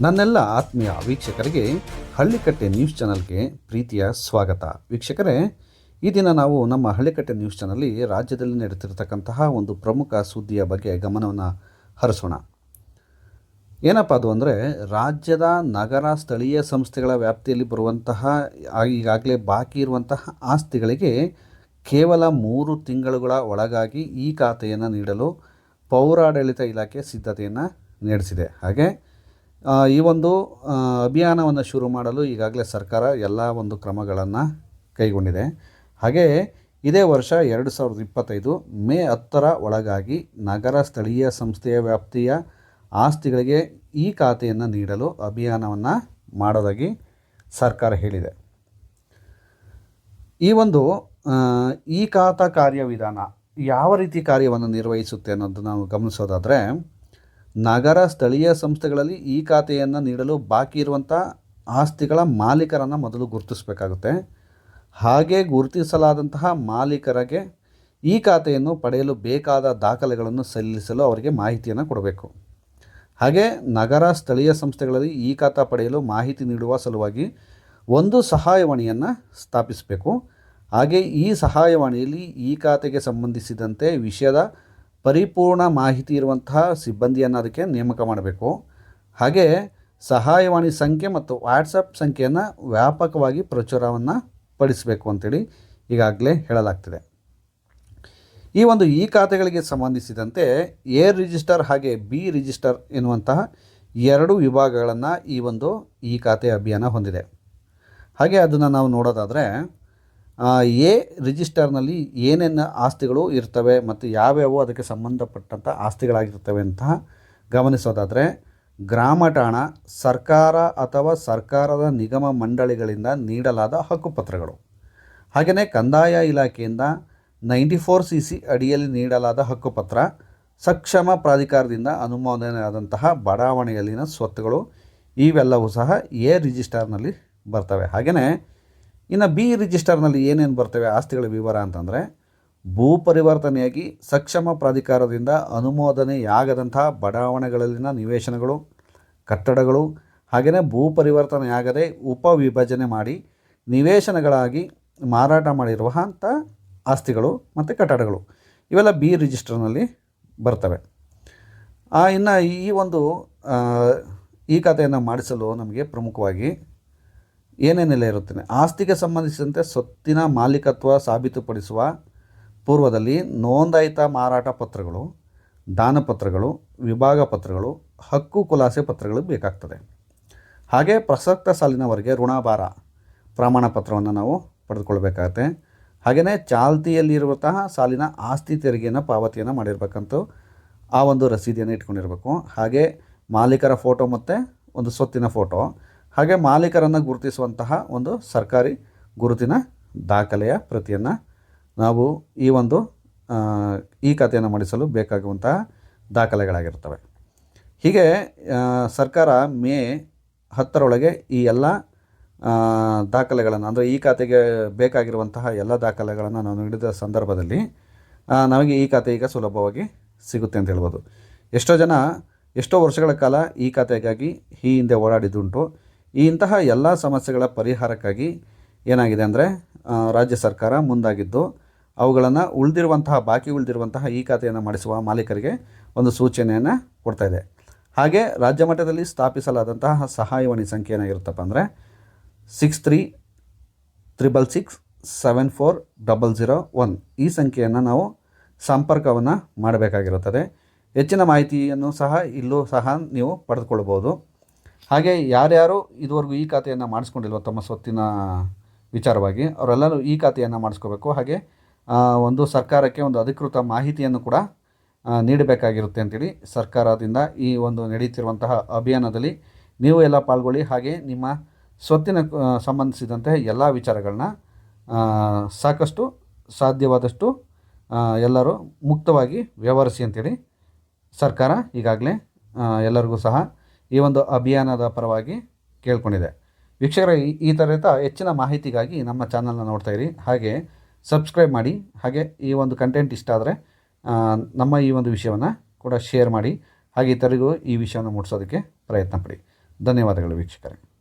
ನನ್ನೆಲ್ಲ ಆತ್ಮೀಯ ವೀಕ್ಷಕರಿಗೆ ಹಳ್ಳಿಕಟ್ಟೆ ನ್ಯೂಸ್ ಚಾನಲ್ಗೆ ಪ್ರೀತಿಯ ಸ್ವಾಗತ. ವೀಕ್ಷಕರೇ, ಈ ದಿನ ನಾವು ನಮ್ಮ ಹಳ್ಳಿಕಟ್ಟೆ ನ್ಯೂಸ್ ಚಾನಲ್ಲಿ ರಾಜ್ಯದಲ್ಲಿ ನಡೆಯುತ್ತಿರತಕ್ಕಂತಹ ಒಂದು ಪ್ರಮುಖ ಸುದ್ದಿಯ ಬಗ್ಗೆ ಗಮನವನ್ನು ಹರಿಸೋಣ. ಏನಪ್ಪ ಅದು ಅಂದರೆ, ರಾಜ್ಯದ ನಗರ ಸ್ಥಳೀಯ ಸಂಸ್ಥೆಗಳ ವ್ಯಾಪ್ತಿಯಲ್ಲಿ ಬರುವಂತಹ ಈಗಾಗಲೇ ಬಾಕಿ ಇರುವಂತಹ ಆಸ್ತಿಗಳಿಗೆ ಕೇವಲ 3 ತಿಂಗಳುಗಳ ಒಳಗಾಗಿ ಈ ಖಾತೆಯನ್ನು ನೀಡಲು ಪೌರಾಡಳಿತ ಇಲಾಖೆ ಸಿದ್ಧತೆಯನ್ನು ನಡೆಸಿದೆ. ಹಾಗೆ ಈ ಒಂದು ಅಭಿಯಾನವನ್ನು ಶುರು ಮಾಡಲು ಈಗಾಗಲೇ ಸರ್ಕಾರ ಎಲ್ಲ ಒಂದು ಕ್ರಮಗಳನ್ನು ಕೈಗೊಂಡಿದೆ. ಹಾಗೆ ಇದೇ ವರ್ಷ 2025 ಮೇ 10 ಒಳಗಾಗಿ ನಗರ ಸ್ಥಳೀಯ ಸಂಸ್ಥೆಯ ವ್ಯಾಪ್ತಿಯ ಆಸ್ತಿಗಳಿಗೆ ಈ ಖಾತೆಯನ್ನು ನೀಡಲು ಅಭಿಯಾನವನ್ನು ಮಾಡೋದಾಗಿ ಸರ್ಕಾರ ಹೇಳಿದೆ. ಈ ಒಂದು ಈ ಖಾತಾ ಕಾರ್ಯವಿಧಾನ ಯಾವ ರೀತಿ ಕಾರ್ಯವನ್ನು ನಿರ್ವಹಿಸುತ್ತೆ ಅನ್ನೋದು ನಾವು ಗಮನಿಸೋದಾದರೆ, ನಗರ ಸ್ಥಳೀಯ ಸಂಸ್ಥೆಗಳಲ್ಲಿ ಈ ಖಾತೆಯನ್ನು ನೀಡಲು ಬಾಕಿ ಇರುವಂಥ ಆಸ್ತಿಗಳ ಮಾಲೀಕರನ್ನು ಮೊದಲು ಗುರುತಿಸಬೇಕಾಗುತ್ತೆ. ಹಾಗೆ ಗುರುತಿಸಲಾದಂತಹ ಮಾಲೀಕರಿಗೆ ಈ ಖಾತೆಯನ್ನು ಪಡೆಯಲು ಬೇಕಾದ ದಾಖಲೆಗಳನ್ನು ಸಲ್ಲಿಸಲು ಅವರಿಗೆ ಮಾಹಿತಿಯನ್ನು ಕೊಡಬೇಕು. ಹಾಗೆ ನಗರ ಸ್ಥಳೀಯ ಸಂಸ್ಥೆಗಳಲ್ಲಿ ಈ ಖಾತಾ ಪಡೆಯಲು ಮಾಹಿತಿ ನೀಡುವ ಸಲುವಾಗಿ ಒಂದು ಸಹಾಯವಾಣಿಯನ್ನು ಸ್ಥಾಪಿಸಬೇಕು. ಹಾಗೆ ಈ ಸಹಾಯವಾಣಿಯಲ್ಲಿ ಈ ಖಾತೆಗೆ ಸಂಬಂಧಿಸಿದಂತೆ ವಿಷಯದ ಪರಿಪೂರ್ಣ ಮಾಹಿತಿ ಇರುವಂತಹ ಸಿಬ್ಬಂದಿಯನ್ನು ಅದಕ್ಕೆ ನೇಮಕ ಮಾಡಬೇಕು. ಹಾಗೆ ಸಹಾಯವಾಣಿ ಸಂಖ್ಯೆ ಮತ್ತು ವಾಟ್ಸಪ್ ಸಂಖ್ಯೆಯನ್ನು ವ್ಯಾಪಕವಾಗಿ ಪ್ರಚುರವನ್ನು ಪಡಿಸಬೇಕು ಅಂತೇಳಿ ಈಗಾಗಲೇ ಹೇಳಲಾಗ್ತಿದೆ. ಈ ಒಂದು ಈ ಖಾತೆಗಳಿಗೆ ಸಂಬಂಧಿಸಿದಂತೆ ಎ ರಿಜಿಸ್ಟರ್ ಹಾಗೆ ಬಿ ರಿಜಿಸ್ಟರ್ ಎನ್ನುವಂತಹ 2 ವಿಭಾಗಗಳನ್ನು ಈ ಒಂದು ಈ ಖಾತೆ ಅಭಿಯಾನ ಹೊಂದಿದೆ. ಹಾಗೆ ಅದನ್ನು ನಾವು ನೋಡೋದಾದರೆ, ಎ ರಿಜಿಸ್ಟರ್ನಲ್ಲಿ ಏನೇನು ಆಸ್ತಿಗಳು ಇರ್ತವೆ ಮತ್ತು ಯಾವ್ಯಾವು ಅದಕ್ಕೆ ಸಂಬಂಧಪಟ್ಟಂಥ ಆಸ್ತಿಗಳಾಗಿರ್ತವೆ ಅಂತ ಗಮನಿಸೋದಾದರೆ, ಗ್ರಾಮ ಠಾಣ, ಸರ್ಕಾರ ಅಥವಾ ಸರ್ಕಾರದ ನಿಗಮ ಮಂಡಳಿಗಳಿಂದ ನೀಡಲಾದ ಹಕ್ಕುಪತ್ರಗಳು, ಹಾಗೆಯೇ ಕಂದಾಯ ಇಲಾಖೆಯಿಂದ 94CC ಅಡಿಯಲ್ಲಿ ನೀಡಲಾದ ಹಕ್ಕುಪತ್ರ, ಸಕ್ಷಮ ಪ್ರಾಧಿಕಾರದಿಂದ ಅನುಮೋದನೆಯಾದಂತಹ ಬಡಾವಣೆಯಲ್ಲಿನ ಸ್ವತ್ತುಗಳು, ಇವೆಲ್ಲವೂ ಸಹ ಎ ರಿಜಿಸ್ಟರ್ನಲ್ಲಿ ಬರ್ತವೆ. ಹಾಗೆಯೇ ಇನ್ನು ಬಿ ರಿಜಿಸ್ಟರ್ನಲ್ಲಿ ಏನೇನು ಬರ್ತವೆ ಆಸ್ತಿಗಳ ವಿವರ ಅಂತಂದರೆ, ಭೂ ಪರಿವರ್ತನೆಯಾಗಿ ಸಕ್ಷಮ ಪ್ರಾಧಿಕಾರದಿಂದ ಅನುಮೋದನೆಯಾಗದಂತಹ ಬಡಾವಣೆಗಳಲ್ಲಿನ ನಿವೇಶನಗಳು, ಕಟ್ಟಡಗಳು, ಹಾಗೆಯೇ ಭೂ ಪರಿವರ್ತನೆಯಾಗದೆ ಉಪವಿಭಜನೆ ಮಾಡಿ ನಿವೇಶನಗಳಾಗಿ ಮಾರಾಟ ಮಾಡಿರುವಂಥ ಆಸ್ತಿಗಳು ಮತ್ತು ಕಟ್ಟಡಗಳು, ಇವೆಲ್ಲ ಬಿ ರಿಜಿಸ್ಟರ್ನಲ್ಲಿ ಬರ್ತವೆ. ಇನ್ನು ಈ ಒಂದು ಈ ಖಾತೆಯನ್ನು ಮಾಡಿಸಲು ನಮಗೆ ಪ್ರಮುಖವಾಗಿ ಏನೇನೆಲ್ಲ ಇರುತ್ತದೆ, ಆಸ್ತಿಗೆ ಸಂಬಂಧಿಸಿದಂತೆ ಸ್ವತ್ತಿನ ಮಾಲೀಕತ್ವ ಸಾಬೀತುಪಡಿಸುವ ಪೂರ್ವದಲ್ಲಿ ನೋಂದಾಯಿತ ಮಾರಾಟ ಪತ್ರಗಳು, ದಾನಪತ್ರಗಳು, ವಿಭಾಗ ಪತ್ರಗಳು, ಹಕ್ಕು ಖುಲಾಸೆ ಪತ್ರಗಳು ಬೇಕಾಗ್ತದೆ. ಹಾಗೆ ಪ್ರಸಕ್ತ ಸಾಲಿನವರೆಗೆ ಋಣಭಾರ ಪ್ರಮಾಣ ಪತ್ರವನ್ನು ನಾವು ಪಡೆದುಕೊಳ್ಬೇಕಾಗತ್ತೆ. ಹಾಗೆಯೇ ಚಾಲ್ತಿಯಲ್ಲಿರುವಂತಹ ಸಾಲಿನ ಆಸ್ತಿ ತೆರಿಗೆಯನ್ನು ಪಾವತಿಯನ್ನು ಮಾಡಿರಬೇಕಂತ ಆ ಒಂದು ರಸೀದಿಯನ್ನು ಇಟ್ಕೊಂಡಿರಬೇಕು. ಹಾಗೆ ಮಾಲೀಕರ ಫೋಟೋ ಮತ್ತು ಒಂದು ಸ್ವತ್ತಿನ ಫೋಟೋ, ಹಾಗೆ ಮಾಲೀಕರನ್ನು ಗುರುತಿಸುವಂತಹ ಒಂದು ಸರ್ಕಾರಿ ಗುರುತಿನ ದಾಖಲೆಯ ಪ್ರತಿಯನ್ನು ನಾವು ಈ ಒಂದು ಈ ಖಾತೆಯನ್ನು ಮಾಡಿಸಲು ಬೇಕಾಗುವಂತಹ ದಾಖಲೆಗಳಾಗಿರ್ತವೆ. ಹೀಗೆ ಸರ್ಕಾರ ಮೇ 10 ಈ ಎಲ್ಲ ದಾಖಲೆಗಳನ್ನು, ಅಂದರೆ ಈ ಖಾತೆಗೆ ಬೇಕಾಗಿರುವಂತಹ ಎಲ್ಲ ದಾಖಲೆಗಳನ್ನು ನಾವು ನೀಡಿದ ಸಂದರ್ಭದಲ್ಲಿ ನಮಗೆ ಈ ಖಾತೆ ಈಗ ಸುಲಭವಾಗಿ ಸಿಗುತ್ತೆ ಅಂತ ಹೇಳ್ಬೋದು. ಎಷ್ಟೋ ವರ್ಷಗಳ ಕಾಲ ಈ ಖಾತೆಗಾಗಿ ಈ ಹಿಂದೆ ಓಡಾಡಿದ್ದುಂಟು. ಇಂತಹ ಎಲ್ಲ ಸಮಸ್ಯೆಗಳ ಪರಿಹಾರಕ್ಕಾಗಿ ಏನಾಗಿದೆ ಅಂದರೆ, ರಾಜ್ಯ ಸರ್ಕಾರ ಮುಂದಾಗಿದ್ದು ಅವುಗಳನ್ನು ಬಾಕಿ ಉಳಿದಿರುವಂತಹ ಈ ಖಾತೆಯನ್ನು ಮಾಡಿಸುವ ಮಾಲೀಕರಿಗೆ ಒಂದು ಸೂಚನೆಯನ್ನು ಕೊಡ್ತಾಯಿದೆ. ಹಾಗೆ ರಾಜ್ಯ ಮಟ್ಟದಲ್ಲಿ ಸ್ಥಾಪಿಸಲಾದಂತಹ ಸಹಾಯವಾಣಿ ಸಂಖ್ಯೆ ಏನಾಗಿರುತ್ತಪ್ಪ ಅಂದರೆ 6366674001. ಈ ಸಂಖ್ಯೆಯನ್ನು ನಾವು ಸಂಪರ್ಕವನ್ನು ಮಾಡಬೇಕಾಗಿರುತ್ತದೆ. ಹೆಚ್ಚಿನ ಮಾಹಿತಿಯನ್ನು ಸಹ ಇಲ್ಲೂ ಸಹ ನೀವು ಪಡೆದುಕೊಳ್ಬೋದು. ಹಾಗೆ ಯಾರ್ಯಾರು ಇದುವರೆಗೂ ಈ ಖಾತೆಯನ್ನು ಮಾಡಿಸ್ಕೊಂಡಿಲ್ವೋ ತಮ್ಮ ಸ್ವತ್ತಿನ ವಿಚಾರವಾಗಿ, ಅವರೆಲ್ಲರೂ ಈ ಖಾತೆಯನ್ನು ಮಾಡಿಸ್ಕೋಬೇಕು. ಹಾಗೆ ಒಂದು ಸರ್ಕಾರಕ್ಕೆ ಒಂದು ಅಧಿಕೃತ ಮಾಹಿತಿಯನ್ನು ಕೂಡ ನೀಡಬೇಕಾಗಿರುತ್ತೆ ಅಂತೇಳಿ ಸರ್ಕಾರದಿಂದ ಈ ಒಂದು ನಡೀತಿರುವಂತಹ ಅಭಿಯಾನದಲ್ಲಿ ನೀವು ಎಲ್ಲ ಪಾಲ್ಗೊಳ್ಳಿ. ಹಾಗೆ ನಿಮ್ಮ ಸ್ವತ್ತಿನ ಸಂಬಂಧಿಸಿದಂತೆ ಎಲ್ಲ ವಿಚಾರಗಳನ್ನ ಸಾಕಷ್ಟು ಸಾಧ್ಯವಾದಷ್ಟು ಎಲ್ಲರೂ ಮುಕ್ತವಾಗಿ ವ್ಯವಹರಿಸಿ ಅಂತೇಳಿ ಸರ್ಕಾರ ಈಗಾಗಲೇ ಎಲ್ಲರಿಗೂ ಸಹ ಈ ಒಂದು ಅಭಿಯಾನದ ಪರವಾಗಿ ಕೇಳ್ಕೊಂಡಿದೆ. ವೀಕ್ಷಕರೇ, ಈ ಥರದ ಹೆಚ್ಚಿನ ಮಾಹಿತಿಗಾಗಿ ನಮ್ಮ ಚಾನಲ್ನ ನೋಡ್ತಾ ಇರಿ. ಹಾಗೆ ಸಬ್ಸ್ಕ್ರೈಬ್ ಮಾಡಿ. ಹಾಗೆ ಈ ಒಂದು ಕಂಟೆಂಟ್ ಇಷ್ಟ ಆದರೆ ನಮ್ಮ ಈ ಒಂದು ವಿಷಯವನ್ನು ಕೂಡ ಶೇರ್ ಮಾಡಿ. ಹಾಗೆ ಇತರರಿಗೂ ಈ ವಿಷಯವನ್ನು ಮುಟ್ಟಿಸೋದಕ್ಕೆ ಪ್ರಯತ್ನ ಪಡಿ. ಧನ್ಯವಾದಗಳು ವೀಕ್ಷಕರೇ.